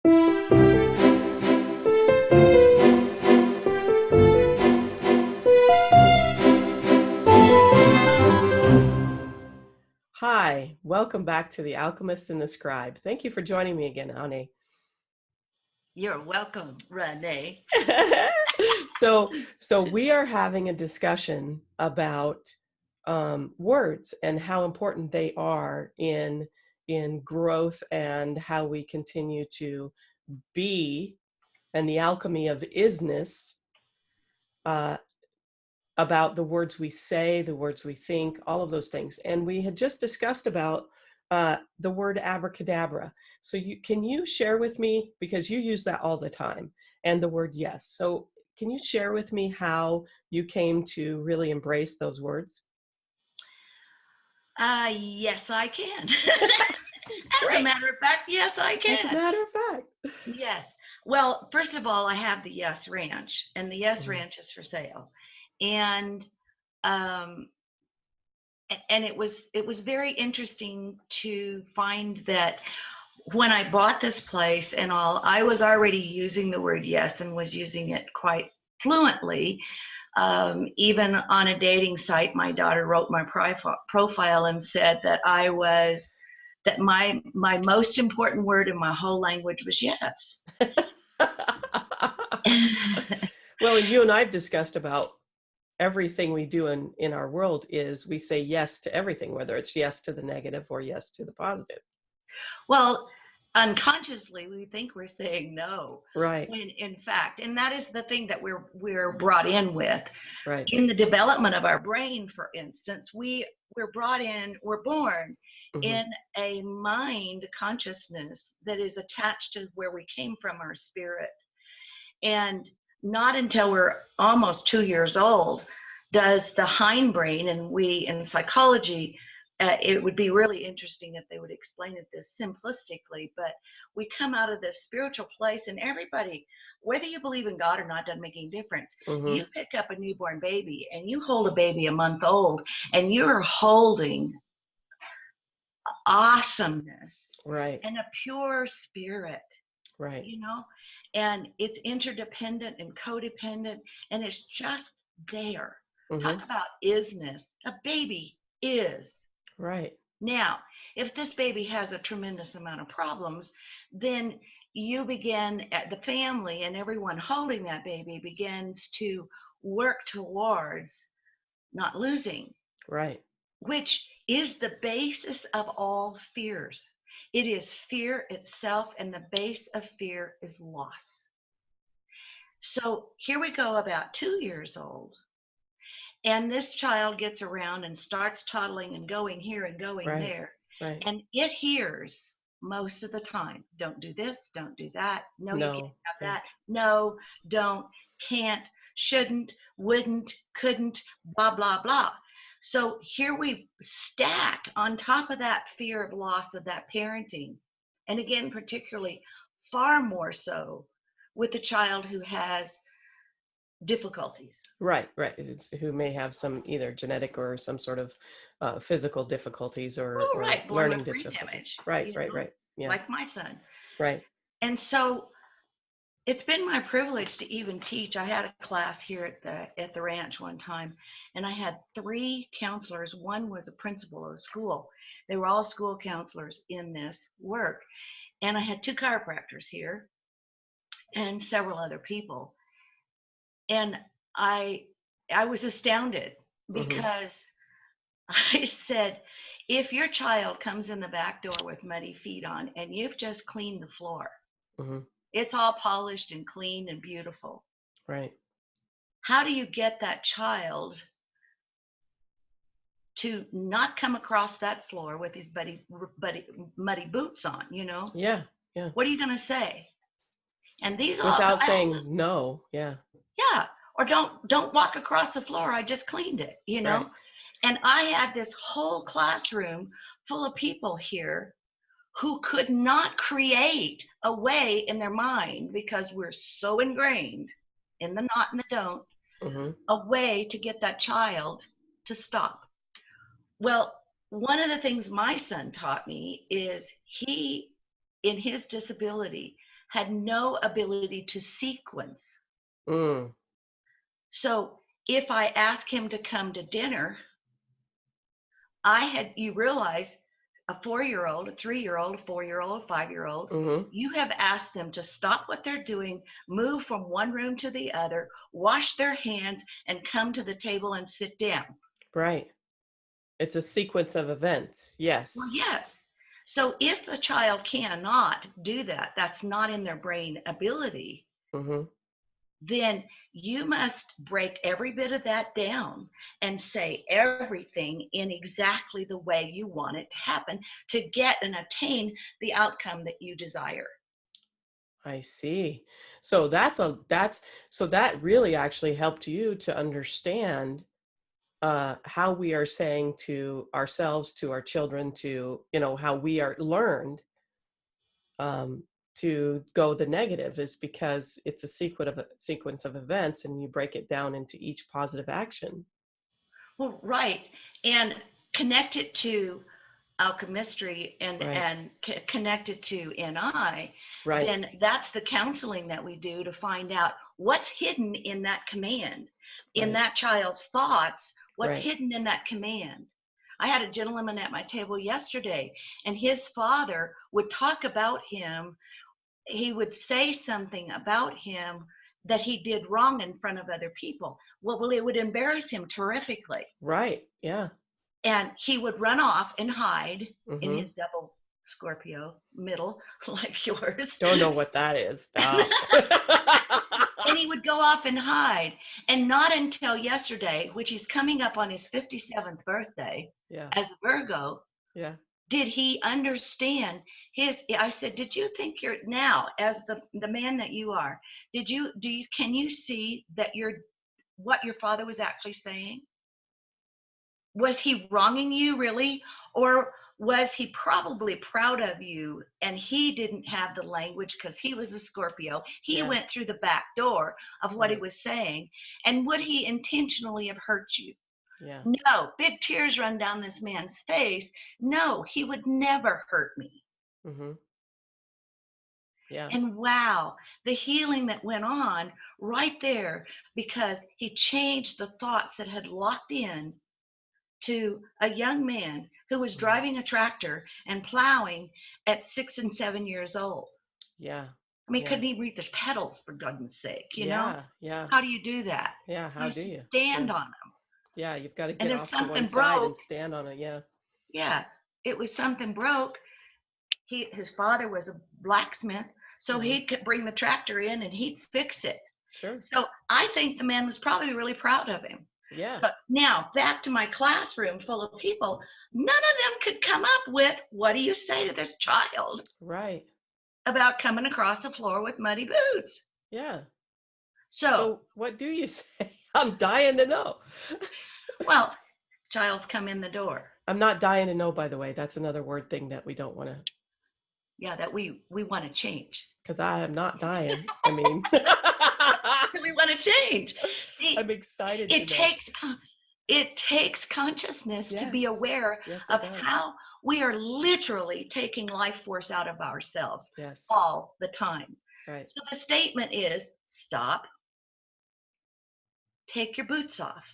Hi, welcome back to the Alchemist and the Scribe. Thank you for joining me again, Anae. You're welcome, Renee. So we are having a discussion about words and how important they are in growth and how we continue to be, and the alchemy of isness, about the words we say, the words we think, all of those things. And we had just discussed about the word abracadabra. So can you share with me, because you use that all the time, and the word yes. So can you share with me how you came to really embrace those words? Yes, I can. As a matter of fact, yes, I can. As a matter of fact. Yes. Well, first of all, I have the Yes Ranch, and the Yes Ranch is for sale. And it was very interesting to find that when I bought this place and all, I was already using the word yes and was using it quite fluently. Even on a dating site, my daughter wrote my profile and said that my most important word in my whole language was yes. Well, you and I've discussed about everything we do in our world is we say yes to everything, whether it's yes to the negative or yes to the positive. Well, unconsciously we think we're saying no, right, when in fact, and that is the thing that we're brought in with, right, in the development of our brain. For instance, we're born in a mind consciousness that is attached to where we came from, our spirit. And not until we're almost 2 years old does the hindbrain, and we in psychology, it would be really interesting if they would explain it this simplistically, but we come out of this spiritual place, and everybody, whether you believe in God or not, doesn't make any difference. You pick up a newborn baby and you hold a baby a month old, and you're holding awesomeness, right, and a pure spirit, right, and it's interdependent and codependent, and it's just there. Talk about isness. A baby is. Right. Now, if this baby has a tremendous amount of problems, then you begin at the family, and everyone holding that baby begins to work towards not losing. Right. Which is the basis of all fears. It is fear itself, and the base of fear is loss. So here we go, about 2 years old, and this child gets around and starts toddling and going here and going there. Right. And it hears most of the time, don't do this, don't do that, no, you can't have that, no, don't, can't, shouldn't, wouldn't, couldn't, blah, blah, blah. So here we stack on top of that fear of loss of that parenting. And again, particularly far more so with the child who has difficulties. Right. Who may have some either genetic or some sort of physical difficulties or learning difficulties. Right. Yeah. Like my son. Right. And so it's been my privilege to even teach. I had a class here at the ranch one time, and I had 3 counselors. One was a principal of a school. They were all school counselors in this work. And I had 2 chiropractors here and several other people. And I was astounded because I said, if your child comes in the back door with muddy feet on and you've just cleaned the floor, it's all polished and clean and beautiful. Right. How do you get that child to not come across that floor with his muddy boots on, Yeah. What are you going to say? And these without saying no. Yeah. Or don't walk across the floor. I just cleaned it, Right. And I had this whole classroom full of people here who could not create a way in their mind, because we're so ingrained in the not and the don't, a way to get that child to stop. Well, one of the things my son taught me is he, in his disability, had no ability to sequence. Mm. So if I ask him to come to dinner, you realize a 4-year-old, a 3-year-old, a 4-year-old, a 5-year-old, Mm-hmm. you have asked them to stop what they're doing, move from one room to the other, wash their hands, and come to the table and sit down. Right. It's a sequence of events. Well, Yes. yes. So if the child cannot do that, that's not in their brain ability, Mm-hmm. then you must break every bit of that down and say everything in exactly the way you want it to happen to get and attain the outcome that you desire. I see. So so that really actually helped you to understand how we are saying to ourselves, to our children, to, how we are learned um, to go the negative is because it's a sequence of events, and you break it down into each positive action. Well, right. And connect it to alchemistry and Right. connect it to NI, Right. then that's the counseling that we do to find out what's hidden in that command, in Right. that child's thoughts, what's Right. hidden in that command. I had a gentleman at my table yesterday, and his father would talk about him. He would say something about him that he did wrong in front of other people. Well, it would embarrass him terrifically. Right. Yeah. And he would run off and hide in Mm-hmm. his double Scorpio middle, like yours. Don't know what that is. Stop. And he would go off and hide. And not until yesterday, which he's coming up on his 57th birthday Yeah. as a Virgo, Yeah. did he understand I said, did you think you're now, as the man that you are, can you see that what your father was actually saying? Was he wronging you really? Or was he probably proud of you and he didn't have the language because he was a Scorpio? He Yeah. went through the back door of what he Right. was saying. And would he intentionally have hurt you? Yeah. No. Big tears run down this man's face. No, he would never hurt me. Mm-hmm. Yeah. And wow, the healing that went on right there, because he changed the thoughts that had locked in to a young man who was Mhm. driving a tractor and plowing at 6 and 7 years old. Yeah. I mean, Yeah. couldn't even read the pedals for goodness sake, you know? Yeah. Yeah. How do you do that? Yeah. So I How do said, you? Yeah. stand on them. Yeah. You've got to And get if off to one something side and broke, stand on it. Yeah. yeah, it was something broke. His father was a blacksmith, so Mm-hmm. he could bring the tractor in and he'd fix it. Sure. So I think the man was probably really proud of him. Yeah. So now back to my classroom full of people, none of them could come up with, what do you say to this child Right. about coming across the floor with muddy boots? Yeah. So, So what do you say? I'm dying to know. well, child's come in the door. I'm not dying to know, by the way. That's another word thing that we don't want to, Yeah, that we want to change. because I am not dying. I mean, We want to change. See, I'm excited to it know. takes it takes consciousness to be Yes. aware Yes, it of does. how we are literally taking life force out of ourselves Yes. all the time. Right. So the statement is, stop, take your boots off,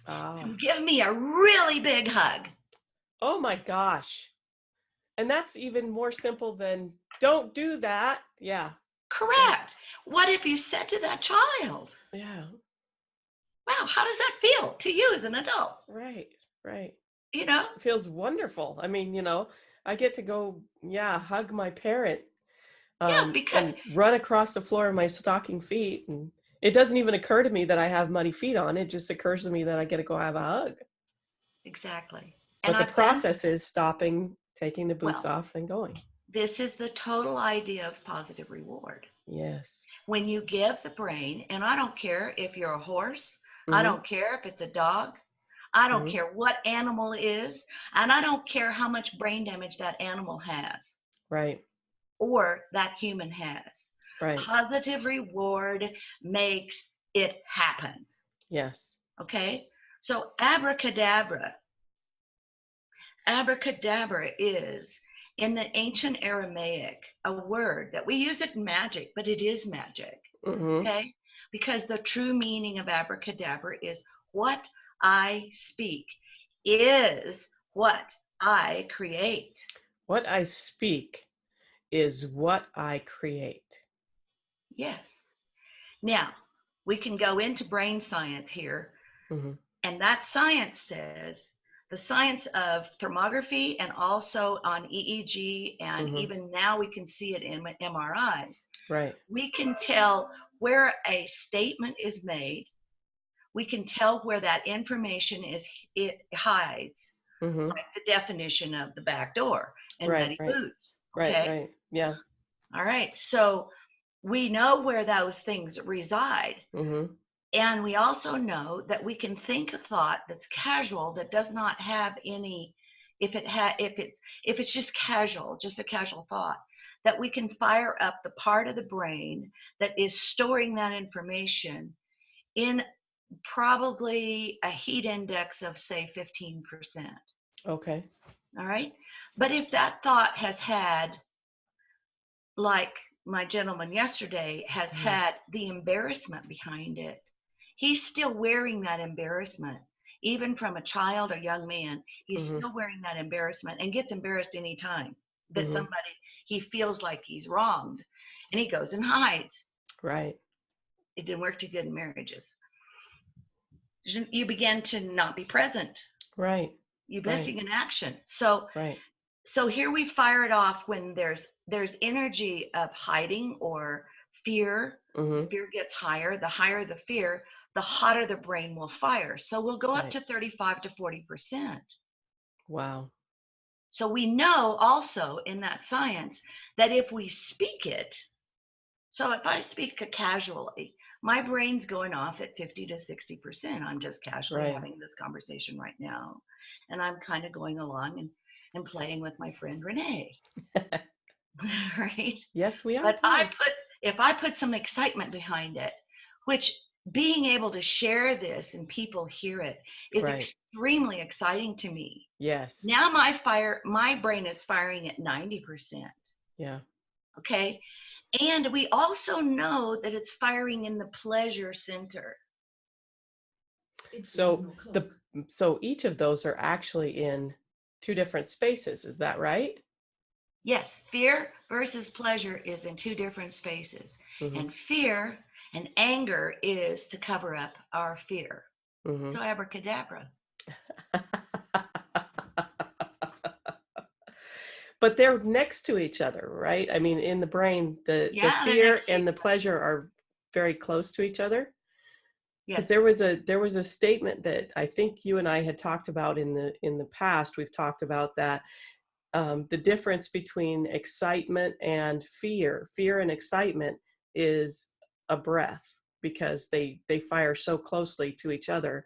Ah. and give me a really big hug. Oh my gosh. And that's even more simple than don't do that. Yeah. Yeah. Correct. What if you said to that child, Yeah. wow, how does that feel to you as an adult? Right. Right. You know? It feels wonderful. I mean, I get to go, yeah, hug my parent Yeah, because and run across the floor in my stocking feet. And it doesn't even occur to me that I have muddy feet on. It just occurs to me that I get to go have a hug. exactly. And But the I've done, process is stopping, taking the boots well, off and going. this is the total idea of positive reward. Yes. When you give the brain, and I don't care if you're a horse, I Mm-hmm. don't care if it's a dog, I don't Mm-hmm. care what animal it is, and I don't care how much brain damage that animal has Right. or that human has. Right. Positive reward makes it happen. Yes. Okay? So abracadabra is In the ancient Aramaic, a word that we use it in magic, but it is magic. Mm-hmm. Okay? Because the true meaning of abracadabra is what I speak is what I create. What I speak is what I create. Yes. Now, we can go into brain science here, Mm-hmm. and that science says the science of thermography and also on EEG, and Mm-hmm. even now we can see it in MRIs. Right. We can tell where a statement is made. We can tell where that information is, it hides, Mm-hmm. like the definition of the back door and Right. muddy Right. boots. Right. Okay. Right. Yeah. All right. So we know where those things reside. Mm-hmm. And we also know that we can think a thought that's casual, that does not have any, if it's just casual, just a casual thought, that we can fire up the part of the brain that is storing that information in probably a heat index of say 15%. Okay. All right. But if that thought has had, like my gentleman yesterday, has Mm-hmm. had the embarrassment behind it, he's still wearing that embarrassment. Even from a child or young man, he's Mm-hmm. still wearing that embarrassment and gets embarrassed anytime that Mm-hmm. somebody, he feels like he's wronged, and he goes and hides. Right. It didn't work too good in marriages. You begin to not be present. Right. You're Right. missing an action. So here we fire it off when there's energy of hiding or fear. The Mm-hmm. fear gets higher. The higher the fear, the hotter the brain will fire. So we'll go up Right. to 35 to 40%. Wow. So we know also in that science that if we speak it, so if I speak casually, my brain's going off at 50 to 60%. I'm just casually Right. having this conversation right now. And I'm kind of going along and playing with my friend Renee. Right? Yes, we are But playing. if I put some excitement behind it, which being able to share this and people hear it is Right. extremely exciting to me. Yes. Now my brain is firing at 90%. Yeah. Okay. And we also know that it's firing in the pleasure center. So so each of those are actually in two different spaces. Is that right? Yes, fear versus pleasure is in two different spaces. Mm-hmm. And fear and anger is to cover up our fear. Mm-hmm. So abracadabra. But they're next to each other, right? I mean, in the brain, the Yeah, they're fear next to each and the other. pleasure are very close to each other. Because Yes. there was a statement that I think you and I had talked about in the past. We've talked about that the difference between excitement and fear. Fear and excitement is a breath because they fire so closely to each other.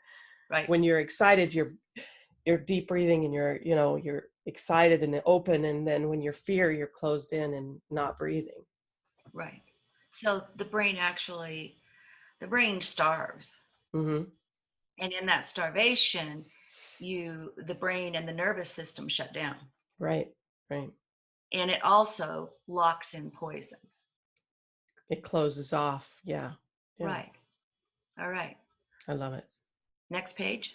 Right. When you're excited, you're deep breathing and you're excited and open, and then when you're fear, you're closed in and not breathing. Right. So the brain starves. Mm-hmm. And in that starvation, the brain and the nervous system shut down. Right. Right. And it also locks in poisons. It closes off. Yeah. Yeah. Right. All right. I love it. Next page.